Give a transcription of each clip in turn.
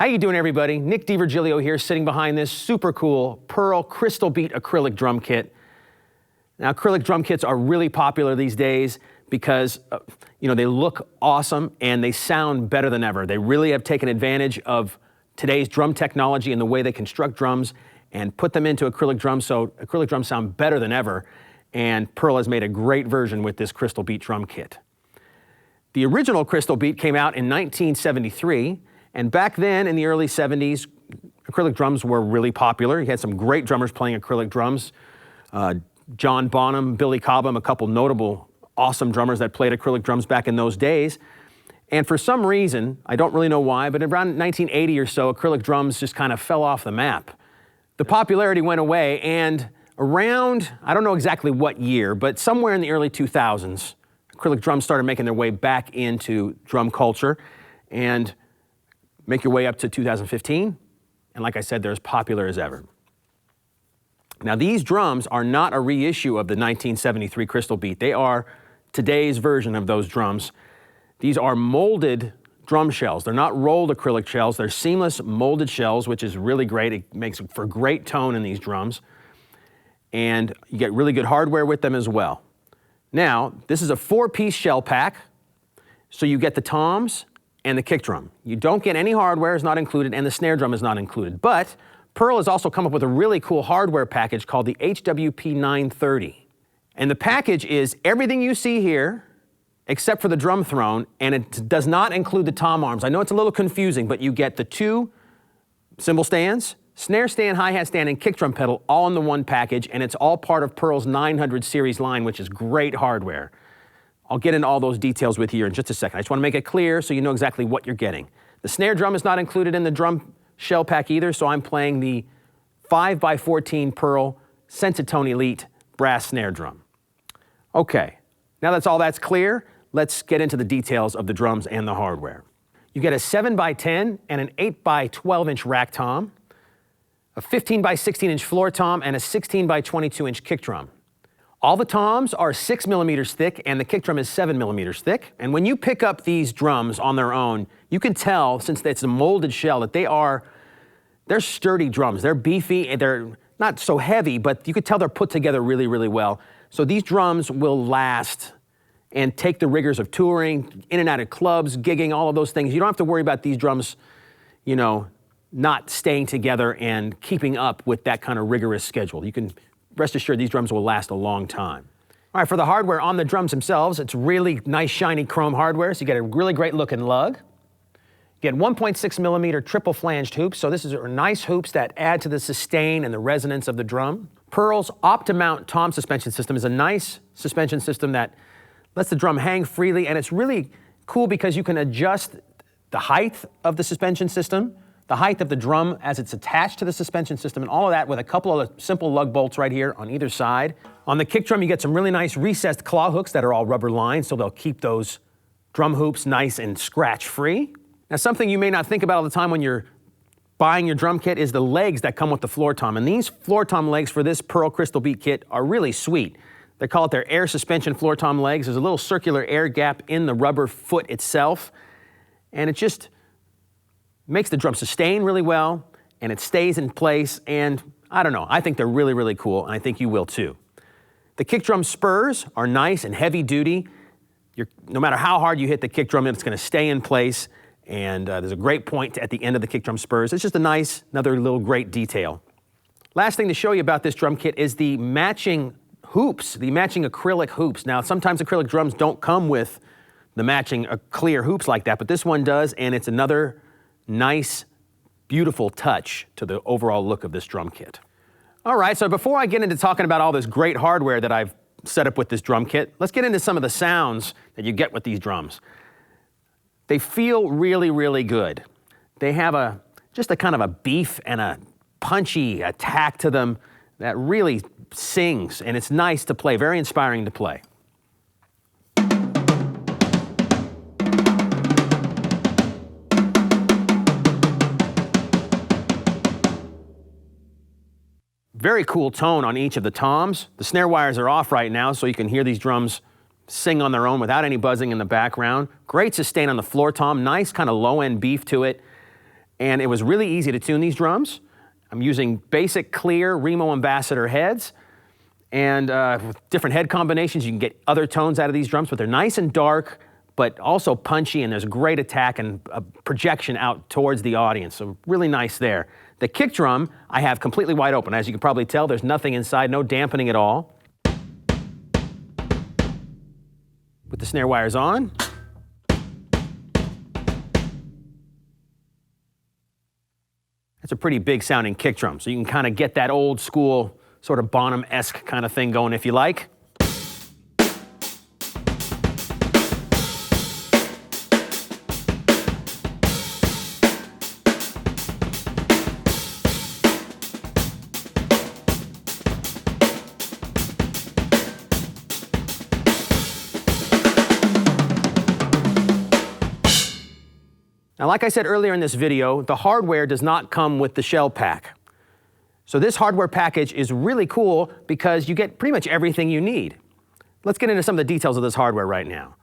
you doing, everybody? Nick DiVirgilio here, sitting behind this super cool Pearl Crystal Beat acrylic drum kit. Now, acrylic drum kits are really popular these days because, they look awesome and they sound better than ever. They really have taken advantage of today's drum technology and the way they construct drums and put them into acrylic drums, so acrylic drums sound better than ever. And Pearl has made a great version with this Crystal Beat drum kit. The original Crystal Beat came out in 1973, and back then in the early 70s, acrylic drums were really popular. You had some great drummers playing acrylic drums. John Bonham, Billy Cobham, a couple notable awesome drummers that played acrylic drums back in those days. And for some reason, I don't really know why, but around 1980 or so, acrylic drums just kind of fell off the map. The popularity went away, and around, I don't know exactly what year, but somewhere in the early 2000s, acrylic drums started making their way back into drum culture, and make your way up to 2015, and like I said, they're as popular as ever. Now, these drums are not a reissue of the 1973 Crystal Beat. They are today's version of those drums. These are molded drum shells. They're not rolled acrylic shells. They're seamless molded shells, which is really great. It makes for great tone in these drums. And you get really good hardware with them as well. Now, this is a 4-piece shell pack, so you get the toms and the kick drum. You don't get any hardware, is not included, and the snare drum is not included. But Pearl has also come up with a really cool hardware package called the HWP-930. And the package is everything you see here, except for the drum throne, and it does not include the tom arms. I know it's a little confusing, but you get the 2 cymbal stands, snare stand, hi-hat stand, and kick drum pedal all in the one package, and it's all part of Pearl's 900 series line, which is great hardware. I'll get into all those details with you here in just a second. I just want to make it clear so you know exactly what you're getting. The snare drum is not included in the drum shell pack either, so I'm playing the 5x14 Pearl Sensitone Elite brass snare drum. Okay, now that's clear, let's get into the details of the drums and the hardware. You get a 7x10 and an 8x12-inch rack tom, a 15x16-inch floor tom, and a 16x22-inch kick drum. All the toms are 6 millimeters thick, and the kick drum is 7 millimeters thick. And when you pick up these drums on their own, you can tell, since it's a molded shell, that they're sturdy drums. They're beefy, and they're not so heavy, but you could tell they're put together really, really well. So these drums will last and take the rigors of touring, in and out of clubs, gigging, all of those things. You don't have to worry about these drums, not staying together and keeping up with that kind of rigorous schedule. You can rest assured these drums will last a long time. All right, for the hardware on the drums themselves, it's really nice, shiny chrome hardware, so you get a really great looking lug. You get 1.6 millimeter triple-flanged hoops, so this is nice hoops that add to the sustain and the resonance of the drum. Pearl's Optimount tom suspension system is a nice suspension system that lets the drum hang freely, and it's really cool because you can adjust the height of the suspension system, the height of the drum as it's attached to the suspension system, and all of that with a couple of simple lug bolts right here on either side. On the kick drum, you get some really nice recessed claw hooks that are all rubber lined, so they'll keep those drum hoops nice and scratch-free. Now, something you may not think about all the time when you're buying your drum kit is the legs that come with the floor tom. And these floor tom legs for this Pearl Crystal Beat kit are really sweet. They call it their air suspension floor tom legs. There's a little circular air gap in the rubber foot itself, and it just makes the drum sustain really well, and it stays in place, and I don't know, I think they're really, really cool, and I think you will too. The kick drum spurs are nice and heavy duty. No matter how hard you hit the kick drum, it's going to stay in place, and there's a great point at the end of the kick drum spurs. It's just another little great detail. Last thing to show you about this drum kit is the matching hoops, the matching acrylic hoops. Now, sometimes acrylic drums don't come with the matching clear hoops like that, but this one does, and it's another nice, beautiful touch to the overall look of this drum kit. All right, so before I get into talking about all this great hardware that I've set up with this drum kit, let's get into some of the sounds that you get with these drums. They feel really, really good. They have just a kind of a beef and a punchy attack to them that really sings, and it's nice to play, very inspiring to play. Very cool tone on each of the toms. The snare wires are off right now, so you can hear these drums sing on their own without any buzzing in the background. Great sustain on the floor tom, nice kind of low-end beef to it. and it was really easy to tune these drums. I'm using basic clear Remo Ambassador heads, and with different head combinations, you can get other tones out of these drums, but they're nice and dark, but also punchy, and there's great attack and projection out towards the audience, so really nice there. The kick drum, I have completely wide open. As you can probably tell, there's nothing inside, no dampening at all. With the snare wires on. That's a pretty big sounding kick drum, so you can kind of get that old school sort of Bonham-esque kind of thing going if you like. Now, like I said earlier in this video, the hardware does not come with the shell pack. So this hardware package is really cool because you get pretty much everything you need. Let's get into some of the details of this hardware right now.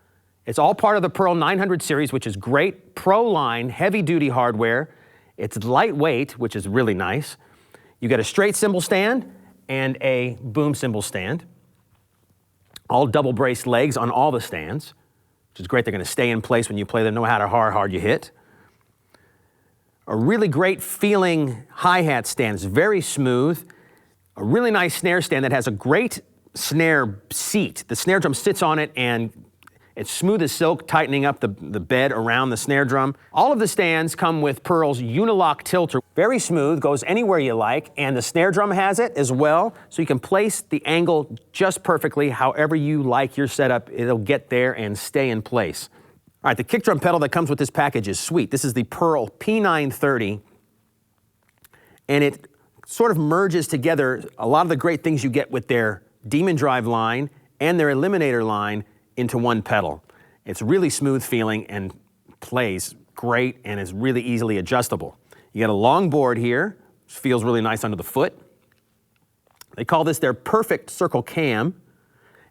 It's all part of the Pearl 900 series, which is great pro-line, heavy-duty hardware. It's lightweight, which is really nice. You get a straight cymbal stand and a boom cymbal stand. All double-braced legs on all the stands, which is great. They're going to stay in place when you play them, no matter how hard you hit. A really great feeling hi-hat stand. It's very smooth. A really nice snare stand that has a great snare seat. The snare drum sits on it and it's smooth as silk, tightening up the bed around the snare drum. All of the stands come with Pearl's Unilock tilter. Very smooth, goes anywhere you like, and the snare drum has it as well, so you can place the angle just perfectly. However you like your setup, it'll get there and stay in place. All right, the kick drum pedal that comes with this package is sweet. This is the Pearl P930, and it sort of merges together a lot of the great things you get with their Demon Drive line and their Eliminator line into one pedal. It's really smooth feeling and plays great and is really easily adjustable. You get a long board here, which feels really nice under the foot. They call this their perfect circle cam.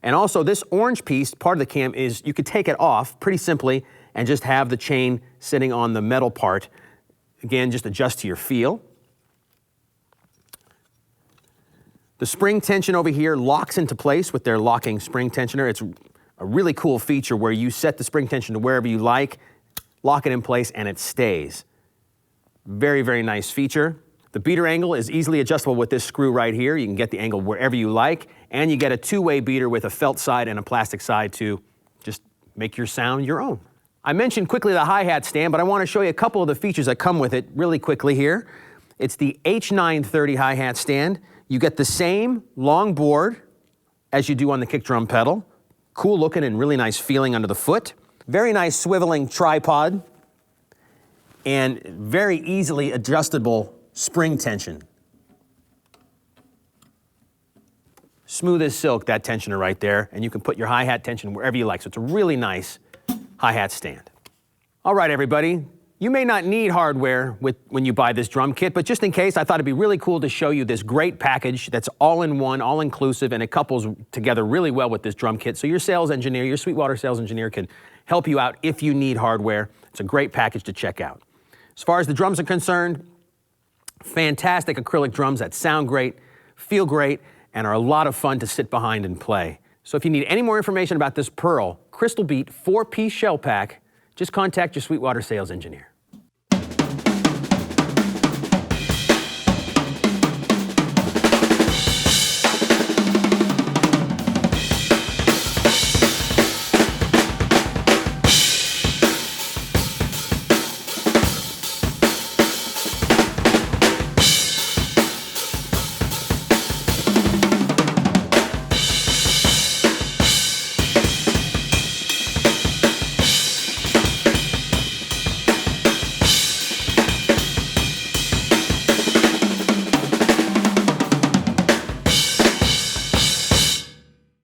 And also this orange piece, part of the cam, is you could take it off pretty simply and just have the chain sitting on the metal part. Again, just adjust to your feel. The spring tension over here locks into place with their locking spring tensioner. It's a really cool feature where you set the spring tension to wherever you like, lock it in place, and it stays. Very, very nice feature. The beater angle is easily adjustable with this screw right here. You can get the angle wherever you like, and you get a two-way beater with a felt side and a plastic side to just make your sound your own. I mentioned quickly the hi-hat stand, but I want to show you a couple of the features that come with it really quickly here. It's the H930 hi-hat stand. You get the same long board as you do on the kick drum pedal. Cool looking and really nice feeling under the foot. Very nice swiveling tripod and very easily adjustable spring tension. Smooth as silk, that tensioner right there, and you can put your hi-hat tension wherever you like. So it's a really nice hi-hat stand. All right, everybody. You may not need hardware when you buy this drum kit, but just in case, I thought it'd be really cool to show you this great package that's all-in-one, all-inclusive, and it couples together really well with this drum kit. So your sales engineer, your Sweetwater sales engineer can help you out if you need hardware. It's a great package to check out. As far as the drums are concerned, fantastic acrylic drums that sound great, feel great, and are a lot of fun to sit behind and play. So if you need any more information about this Pearl Crystal Beat 4-piece shell pack, just contact your Sweetwater sales engineer.